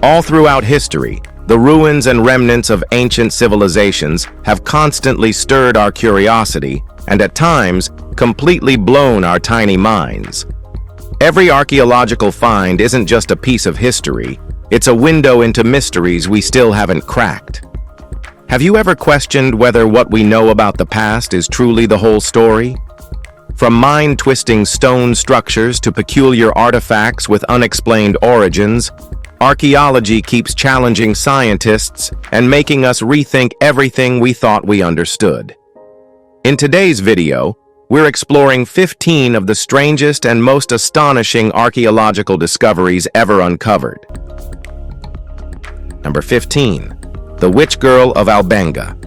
All throughout history, the ruins and remnants of ancient civilizations have constantly stirred our curiosity and at times completely blown our tiny minds. Every archaeological find isn't just a piece of history, it's a window into mysteries we still haven't cracked. Have you ever questioned whether what we know about the past is truly the whole story? From mind-twisting stone structures to peculiar artifacts with unexplained origins, archaeology keeps challenging scientists and making us rethink everything we thought we understood. In today's video, we're exploring 15 of the strangest and most astonishing archaeological discoveries ever uncovered. Number 15. The Witch Girl of Albenga.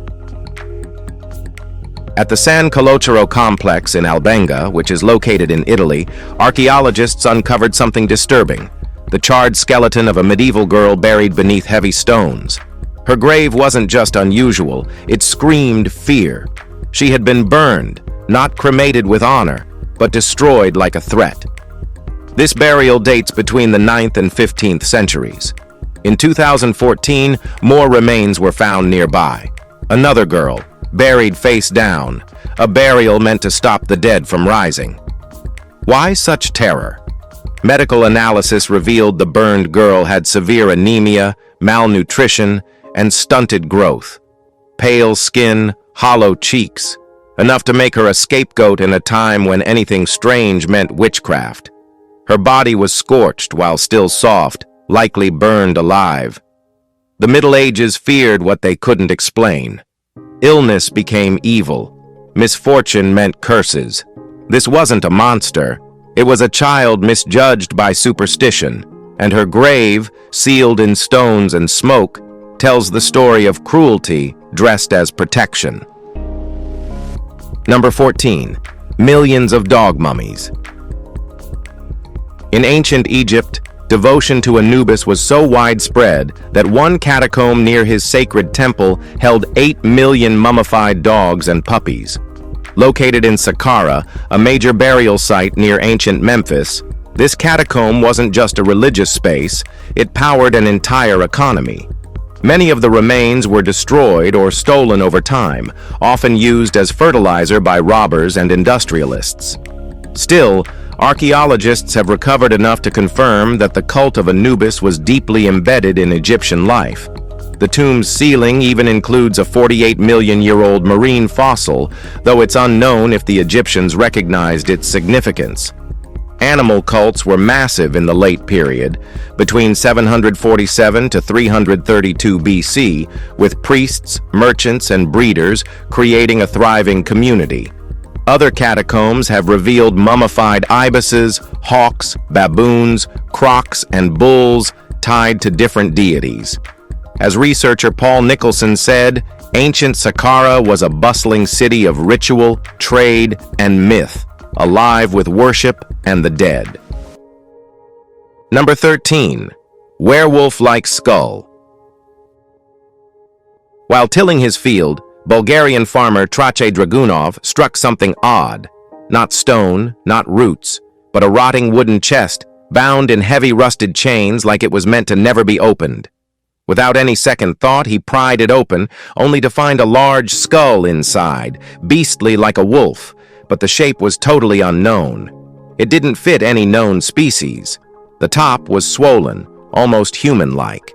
At the San Colocero complex in Albenga, which is located in Italy, archaeologists uncovered something disturbing: the charred skeleton of a medieval girl buried beneath heavy stones. Her grave wasn't just unusual, it screamed fear. She had been burned, not cremated with honor, but destroyed like a threat. This burial dates between the 9th and 15th centuries. In 2014, more remains were found nearby. Another girl, buried face down, a burial meant to stop the dead from rising. Why such terror? Medical analysis revealed the burned girl had severe anemia, malnutrition, and stunted growth. Pale skin, hollow cheeks, enough to make her a scapegoat in a time when anything strange meant witchcraft. Her body was scorched while still soft, likely burned alive. The Middle Ages feared what they couldn't explain. Illness became evil. Misfortune meant curses. This wasn't a monster. It was a child misjudged by superstition, and her grave, sealed in stones and smoke, tells the story of cruelty dressed as protection. Number 14. Millions of dog mummies. In ancient Egypt, devotion to Anubis was so widespread that one catacomb near his sacred temple held 8 million mummified dogs and puppies. Located in Saqqara, a major burial site near ancient Memphis, this catacomb wasn't just a religious space, it powered an entire economy. Many of the remains were destroyed or stolen over time, often used as fertilizer by robbers and industrialists. Still, archaeologists have recovered enough to confirm that the cult of Anubis was deeply embedded in Egyptian life. The tomb's ceiling even includes a 48-million-year-old marine fossil, though it's unknown if the Egyptians recognized its significance. Animal cults were massive in the late period, between 747 to 332 BC, with priests, merchants, and breeders creating a thriving community. Other catacombs have revealed mummified ibises, hawks, baboons, crocs, and bulls tied to different deities. As researcher Paul Nicholson said, ancient Saqqara was a bustling city of ritual, trade, and myth, alive with worship and the dead. Number 13. Werewolf-like skull. While tilling his field, Bulgarian farmer Trace Dragunov struck something odd. Not stone, not roots, but a rotting wooden chest, bound in heavy rusted chains like it was meant to never be opened. Without any second thought, he pried it open, only to find a large skull inside, beastly like a wolf, but the shape was totally unknown. It didn't fit any known species. The top was swollen, almost human-like.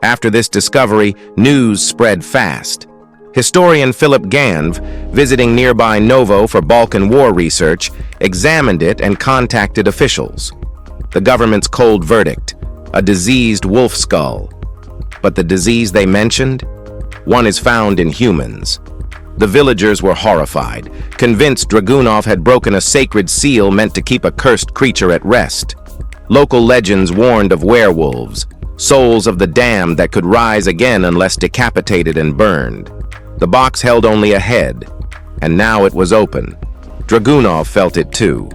After this discovery, news spread fast. Historian Philip Ganv, visiting nearby Novo for Balkan War research, examined it and contacted officials. The government's cold verdict: a diseased wolf skull. But the disease they mentioned? One is found in humans. The villagers were horrified, convinced Dragunov had broken a sacred seal meant to keep a cursed creature at rest. Local legends warned of werewolves, souls of the damned that could rise again unless decapitated and burned. The box held only a head, and now it was open. Dragunov felt it too.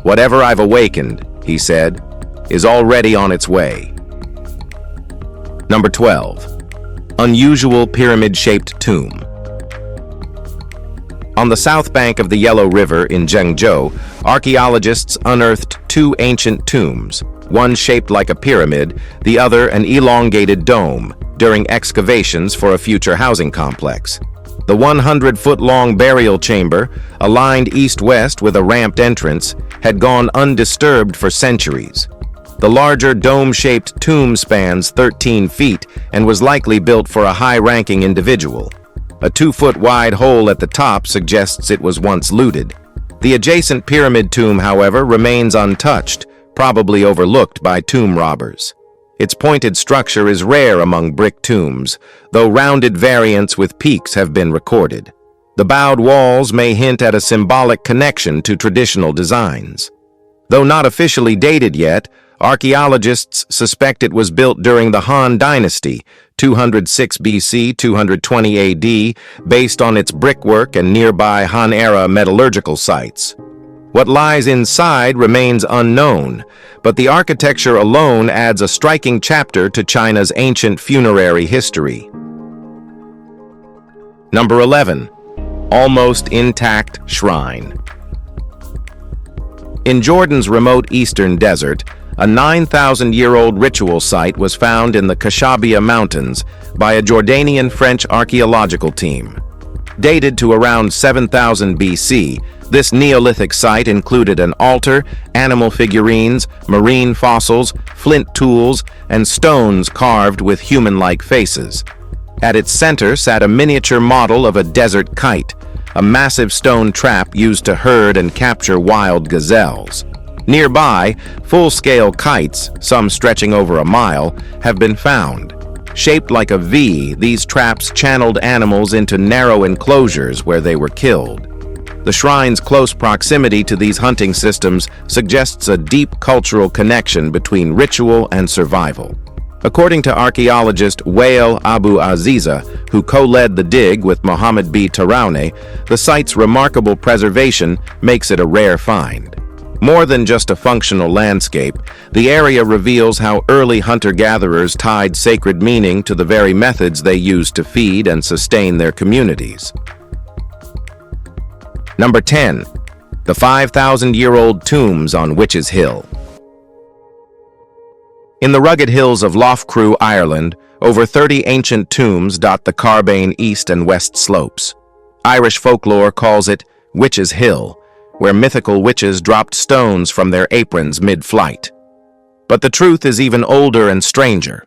"Whatever I've awakened," he said, "is already on its way." Number 12. Unusual pyramid-shaped tomb. On the south bank of the Yellow River in Zhengzhou, archaeologists unearthed two ancient tombs, one shaped like a pyramid, the other an elongated dome, during excavations for a future housing complex. The 100-foot-long burial chamber, aligned east-west with a ramped entrance, had gone undisturbed for centuries. The larger dome-shaped tomb spans 13 feet and was likely built for a high-ranking individual. A 2-foot-wide hole at the top suggests it was once looted. The adjacent pyramid tomb, however, remains untouched, probably overlooked by tomb robbers. Its pointed structure is rare among brick tombs, though rounded variants with peaks have been recorded. The bowed walls may hint at a symbolic connection to traditional designs. Though not officially dated yet, archaeologists suspect it was built during the Han Dynasty, 206 BC, 220 AD, based on its brickwork and nearby Han-era metallurgical sites. What lies inside remains unknown, but the architecture alone adds a striking chapter to China's ancient funerary history. Number 11. Almost intact shrine. In Jordan's remote eastern desert, a 9,000-year-old ritual site was found in the Kashabia Mountains by a Jordanian-French archaeological team. Dated to around 7000 BC, this Neolithic site included an altar, animal figurines, marine fossils, flint tools, and stones carved with human-like faces. At its center sat a miniature model of a desert kite, a massive stone trap used to herd and capture wild gazelles. Nearby, full-scale kites, some stretching over a mile, have been found. Shaped like a V, these traps channeled animals into narrow enclosures where they were killed. The shrine's close proximity to these hunting systems suggests a deep cultural connection between ritual and survival. According to archaeologist Wael Abu Aziza, who co-led the dig with Mohammed B. Taraune, the site's remarkable preservation makes it a rare find. More than just a functional landscape, the area reveals how early hunter-gatherers tied sacred meaning to the very methods they used to feed and sustain their communities. Number 10. The 5,000-year-old tombs on Witches' Hill. In the rugged hills of Loughcrew, Ireland, over 30 ancient tombs dot the Carbane east and west slopes. Irish folklore calls it Witches' Hill, where mythical witches dropped stones from their aprons mid-flight. But the truth is even older and stranger.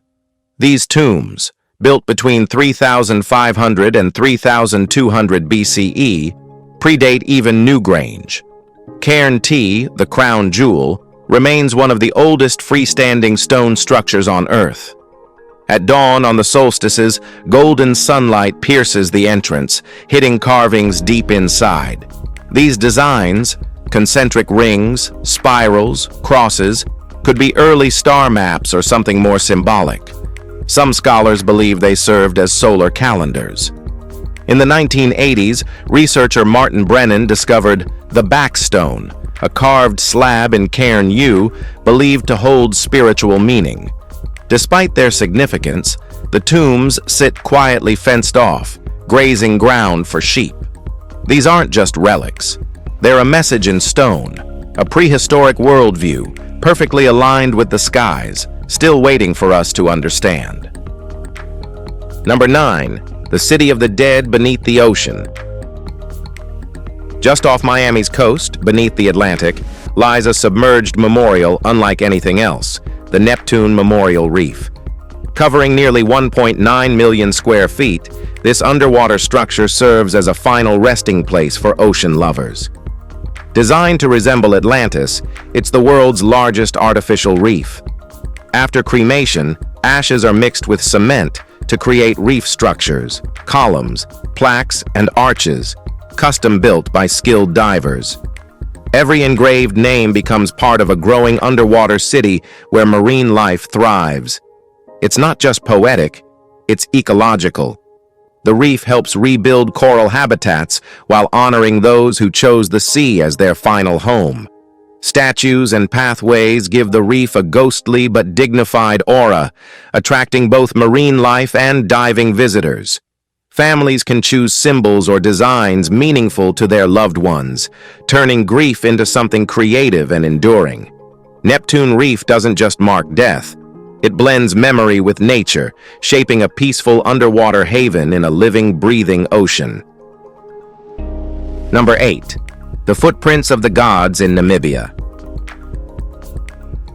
These tombs, built between 3,500 and 3,200 BCE, predate even Newgrange. Cairn T, the crown jewel, remains one of the oldest freestanding stone structures on Earth. At dawn on the solstices, golden sunlight pierces the entrance, hitting carvings deep inside. These designs, concentric rings, spirals, crosses, could be early star maps or something more symbolic. Some scholars believe they served as solar calendars. In the 1980s, researcher Martin Brennan discovered the Backstone, a carved slab in Cairn U believed to hold spiritual meaning. Despite their significance, the tombs sit quietly fenced off, grazing ground for sheep. These aren't just relics. They're a message in stone, a prehistoric worldview, perfectly aligned with the skies, still waiting for us to understand. Number 9. The City of the Dead Beneath the Ocean. Just off Miami's coast, beneath the Atlantic, lies a submerged memorial unlike anything else, the Neptune Memorial Reef. Covering nearly 1.9 million square feet, this underwater structure serves as a final resting place for ocean lovers. Designed to resemble Atlantis, it's the world's largest artificial reef. After cremation, ashes are mixed with cement to create reef structures, columns, plaques, and arches, custom-built by skilled divers. Every engraved name becomes part of a growing underwater city where marine life thrives. It's not just poetic, it's ecological. The reef helps rebuild coral habitats while honoring those who chose the sea as their final home. Statues and pathways give the reef a ghostly but dignified aura, attracting both marine life and diving visitors. Families can choose symbols or designs meaningful to their loved ones, turning grief into something creative and enduring. Neptune Reef doesn't just mark death. It blends memory with nature, shaping a peaceful underwater haven in a living, breathing ocean. Number 8. The footprints of the gods in Namibia.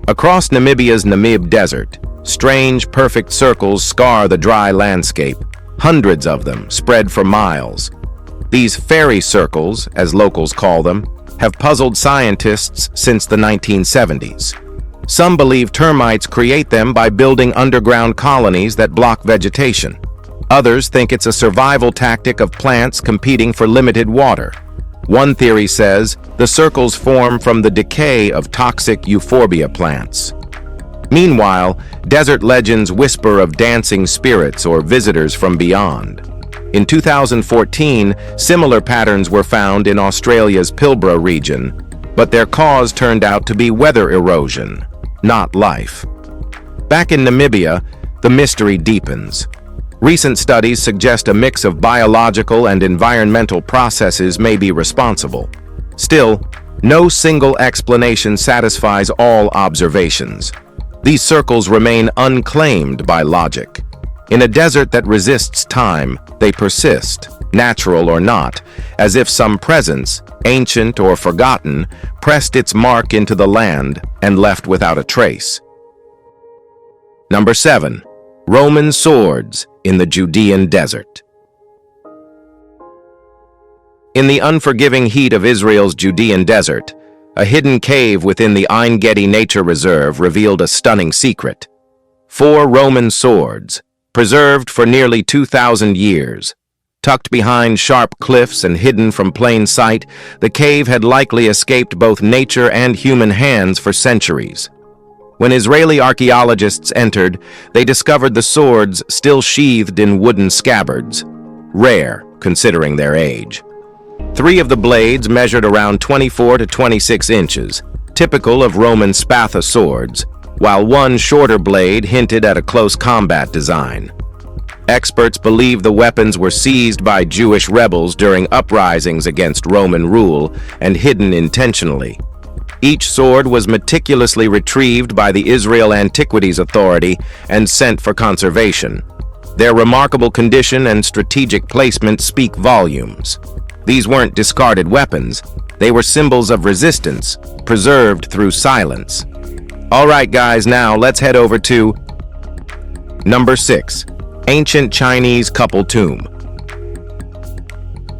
Across Namibia's Namib Desert, strange, perfect circles scar the dry landscape, hundreds of them spread for miles. These fairy circles, as locals call them, have puzzled scientists since the 1970s. Some believe termites create them by building underground colonies that block vegetation. Others think it's a survival tactic of plants competing for limited water. One theory says the circles form from the decay of toxic euphorbia plants. Meanwhile, desert legends whisper of dancing spirits or visitors from beyond. In 2014, similar patterns were found in Australia's Pilbara region, but their cause turned out to be weather erosion, not life. Back in Namibia, the mystery deepens. Recent studies suggest a mix of biological and environmental processes may be responsible. Still, no single explanation satisfies all observations. These circles remain unclaimed by logic. In a desert that resists time, they persist, natural or not, as if some presence, ancient or forgotten, pressed its mark into the land and left without a trace. Number 7. Roman swords in the Judean desert. In the unforgiving heat of Israel's Judean desert, a hidden cave within the Ein Gedi Nature Reserve revealed a stunning secret. 4 Roman swords, preserved for nearly 2,000 years. Tucked behind sharp cliffs and hidden from plain sight, the cave had likely escaped both nature and human hands for centuries. When Israeli archaeologists entered, they discovered the swords still sheathed in wooden scabbards, rare considering their age. 3 of the blades measured around 24 to 26 inches, typical of Roman spatha swords, while one shorter blade hinted at a close combat design. Experts believe the weapons were seized by Jewish rebels during uprisings against Roman rule and hidden intentionally. Each sword was meticulously retrieved by the Israel Antiquities Authority and sent for conservation. Their remarkable condition and strategic placement speak volumes. These weren't discarded weapons. They were symbols of resistance, preserved through silence. All right, guys, now let's head over to Number 6. Ancient Chinese Couple Tomb.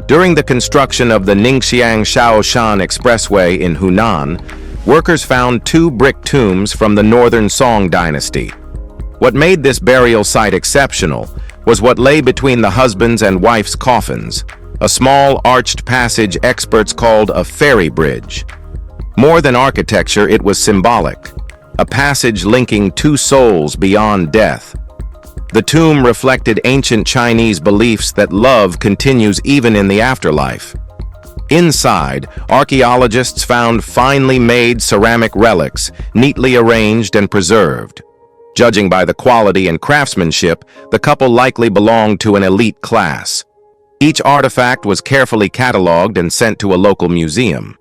During the construction of the Ningxiang-Shaoshan Expressway in Hunan, workers found 2 brick tombs from the Northern Song dynasty. What made this burial site exceptional was what lay between the husband's and wife's coffins, a small arched passage experts called a fairy bridge. More than architecture, it was symbolic, a passage linking 2 souls beyond death. The tomb reflected ancient Chinese beliefs that love continues even in the afterlife. Inside, archaeologists found finely made ceramic relics, neatly arranged and preserved. Judging by the quality and craftsmanship, the couple likely belonged to an elite class. Each artifact was carefully cataloged and sent to a local museum.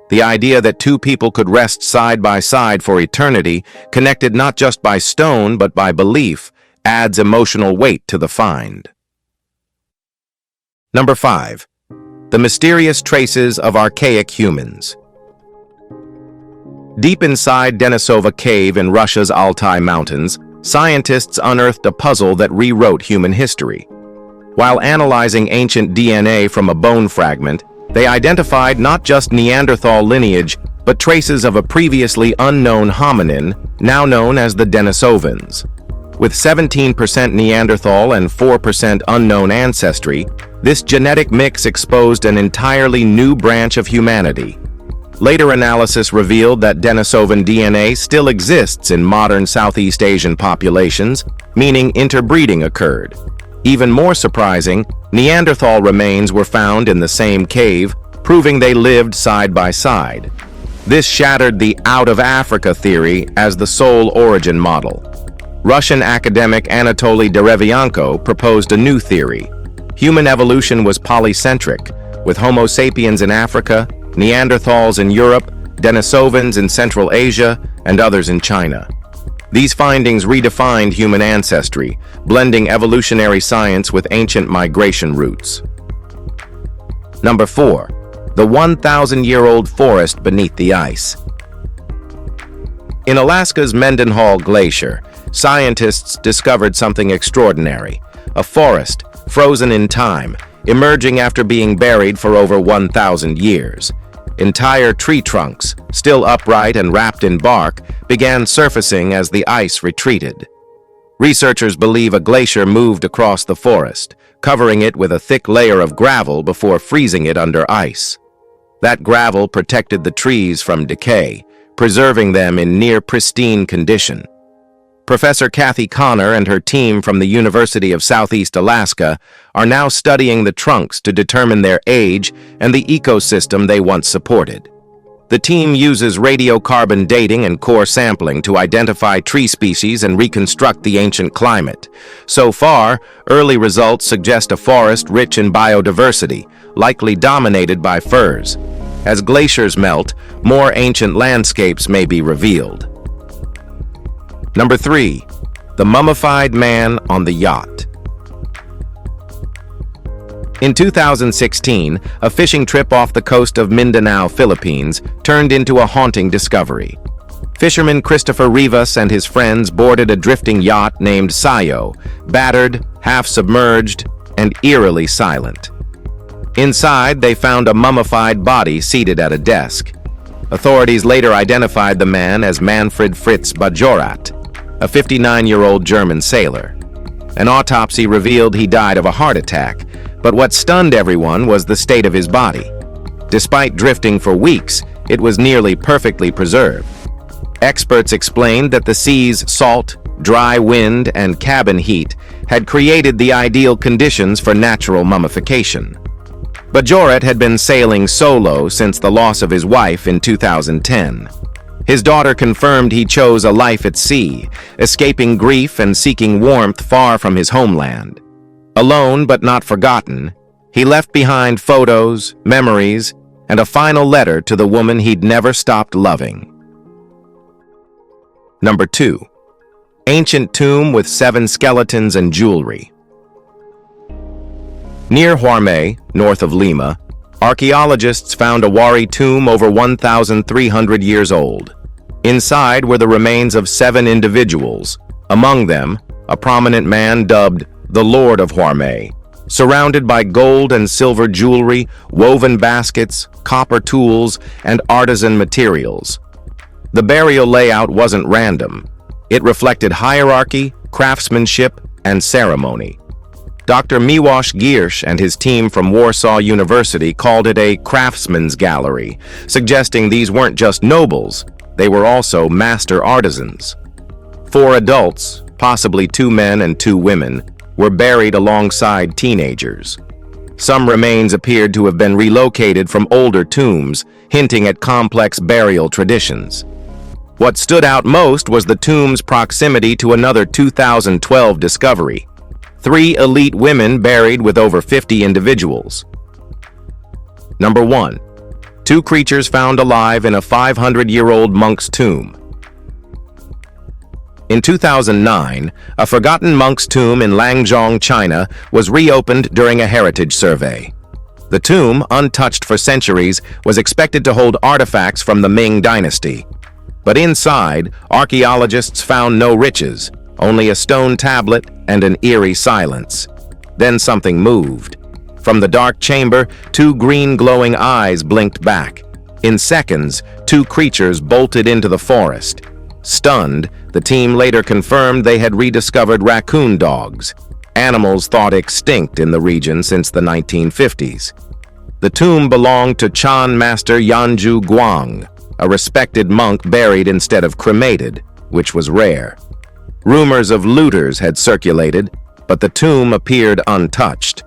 The idea that 2 people could rest side by side for eternity, connected not just by stone but by belief, adds emotional weight to the find. Number 5. The mysterious traces of archaic humans. Deep inside Denisova Cave in Russia's Altai Mountains, scientists unearthed a puzzle that rewrote human history. While analyzing ancient DNA from a bone fragment, they identified not just Neanderthal lineage, but traces of a previously unknown hominin, now known as the Denisovans. With 17% Neanderthal and 4% unknown ancestry, this genetic mix exposed an entirely new branch of humanity. Later analysis revealed that Denisovan DNA still exists in modern Southeast Asian populations, meaning interbreeding occurred. Even more surprising, Neanderthal remains were found in the same cave, proving they lived side by side. This shattered the out-of-Africa theory as the sole origin model. Russian academic Anatoly Derevianko proposed a new theory. Human evolution was polycentric, with Homo sapiens in Africa, Neanderthals in Europe, Denisovans in Central Asia, and others in China. These findings redefined human ancestry, blending evolutionary science with ancient migration routes. Number 4. The 1,000-year-old forest beneath the ice. In Alaska's Mendenhall Glacier, scientists discovered something extraordinary: a forest, frozen in time, emerging after being buried for over 1,000 years. Entire tree trunks, still upright and wrapped in bark, began surfacing as the ice retreated. Researchers believe a glacier moved across the forest, covering it with a thick layer of gravel before freezing it under ice. That gravel protected the trees from decay, preserving them in near-pristine condition. Professor Kathy Connor and her team from the University of Southeast Alaska are now studying the trunks to determine their age and the ecosystem they once supported. The team uses radiocarbon dating and core sampling to identify tree species and reconstruct the ancient climate. So far, early results suggest a forest rich in biodiversity, likely dominated by firs. As glaciers melt, more ancient landscapes may be revealed. Number 3. The mummified man on the yacht. In 2016, a fishing trip off the coast of Mindanao, Philippines, turned into a haunting discovery. Fisherman Christopher Rivas and his friends boarded a drifting yacht named Sayo, battered, half-submerged, and eerily silent. Inside, they found a mummified body seated at a desk. Authorities later identified the man as Manfred Fritz Bajorat, a 59-year-old German sailor. An autopsy revealed he died of a heart attack, but what stunned everyone was the state of his body. Despite drifting for weeks, it was nearly perfectly preserved. Experts explained that the sea's salt, dry wind, and cabin heat had created the ideal conditions for natural mummification. Bajorat had been sailing solo since the loss of his wife in 2010. His daughter confirmed he chose a life at sea, escaping grief and seeking warmth far from his homeland. Alone but not forgotten, he left behind photos, memories, and a final letter to the woman he'd never stopped loving. Number 2. Ancient tomb with 7 skeletons and jewelry. Near Huarmey, north of Lima, archaeologists found a Wari tomb over 1,300 years old. Inside were the remains of 7 individuals, among them a prominent man dubbed the Lord of Huarmey, surrounded by gold and silver jewelry, woven baskets, copper tools, and artisan materials. The burial layout wasn't random. It reflected hierarchy, craftsmanship, and ceremony. Dr. Miłosz Giersch and his team from Warsaw University called it a craftsman's gallery, suggesting these weren't just nobles, they were also master artisans. 4 adults, possibly 2 men and 2 women, were buried alongside teenagers. Some remains appeared to have been relocated from older tombs, hinting at complex burial traditions. What stood out most was the tomb's proximity to another 2012 discovery: 3 elite women buried with over 50 individuals. Number 1. 2 creatures found alive in a 500-year-old monk's tomb. In 2009, a forgotten monk's tomb in Langzhong, China, was reopened during a heritage survey. The tomb, untouched for centuries, was expected to hold artifacts from the Ming dynasty. But inside, archaeologists found no riches, only a stone tablet and an eerie silence. Then something moved. From the dark chamber, 2 green glowing eyes blinked back. In seconds, 2 creatures bolted into the forest. Stunned, the team later confirmed they had rediscovered raccoon dogs, animals thought extinct in the region since the 1950s. The tomb belonged to Chan Master Yanju Guang, a respected monk buried instead of cremated, which was rare. Rumors of looters had circulated, but the tomb appeared untouched.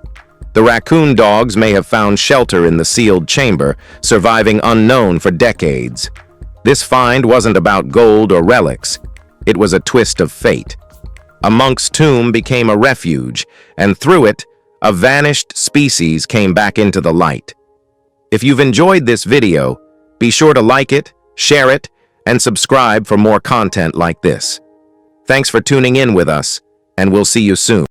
The raccoon dogs may have found shelter in the sealed chamber, surviving unknown for decades. This find wasn't about gold or relics. It was a twist of fate. A monk's tomb became a refuge, and through it, a vanished species came back into the light. If you've enjoyed this video, be sure to like it, share it, and subscribe for more content like this. Thanks for tuning in with us, and we'll see you soon.